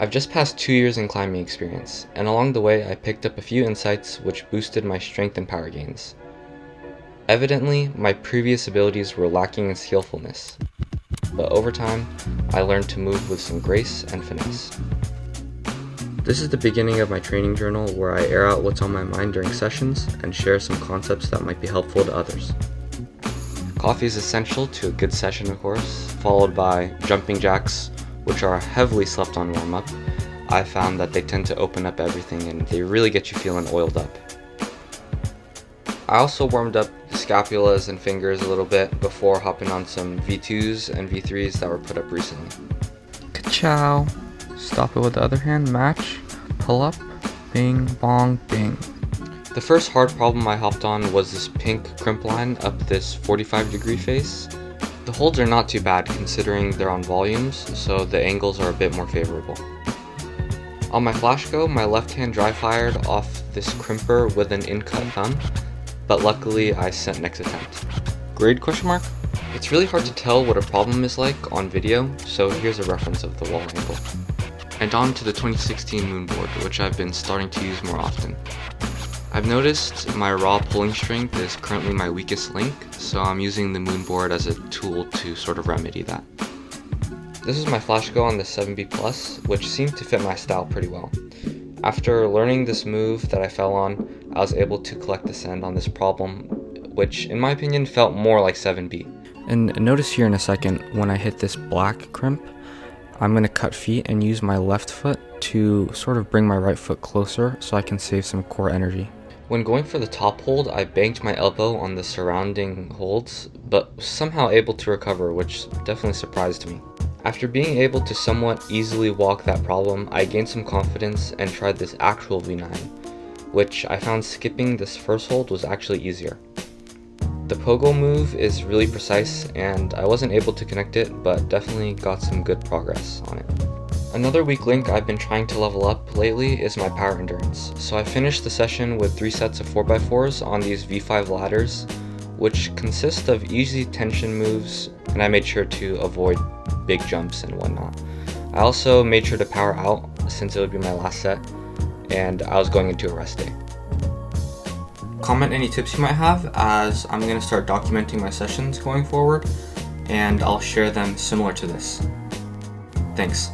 I've just passed 2 years in climbing experience, and along the way I picked up a few insights which boosted my strength and power gains. Evidently, my previous abilities were lacking in skillfulness, but over time, I learned to move with some grace and finesse. This is the beginning of my training journal where I air out what's on my mind during sessions and share some concepts that might be helpful to others. Coffee is essential to a good session, of course, followed by jumping jacks, which are heavily slept on warm-up. I found that they tend to open up everything and they really get you feeling oiled up. I also warmed up the scapulas and fingers a little bit before hopping on some V2s and V3s that were put up recently. Ka-chow. Stop it with the other hand, match, pull up, bing, bong, bing. The first hard problem I hopped on was this pink crimp line up this 45-degree face. The holds are not too bad considering they're on volumes, so the angles are a bit more favorable. On my flash go, my left hand dry fired off this crimper with an in-cut thumb, but luckily I sent next attempt. Grade ? It's really hard to tell what a problem is like on video, so here's a reference of the wall angle. And on to the 2016 moonboard, which I've been starting to use more often. I've noticed my raw pulling strength is currently my weakest link, so I'm using the moonboard as a tool to sort of remedy that. This is my flash go on the 7B Plus, which seemed to fit my style pretty well. After learning this move that I fell on, I was able to collect the sand on this problem, which in my opinion felt more like 7B. And notice here in a second, when I hit this black crimp, I'm going to cut feet and use my left foot to sort of bring my right foot closer so I can save some core energy. When going for the top hold, I banked my elbow on the surrounding holds, but was somehow able to recover, which definitely surprised me. After being able to somewhat easily walk that problem, I gained some confidence and tried this actual V9, which I found skipping this first hold was actually easier. The pogo move is really precise and I wasn't able to connect it, but definitely got some good progress on it. Another weak link I've been trying to level up lately is my power endurance. So I finished the session with 3 sets of 4x4s on these V5 ladders, which consist of easy tension moves, and I made sure to avoid big jumps and whatnot. I also made sure to power out since it would be my last set, and I was going into a rest day. Comment any tips you might have, as I'm going to start documenting my sessions going forward, and I'll share them similar to this. Thanks.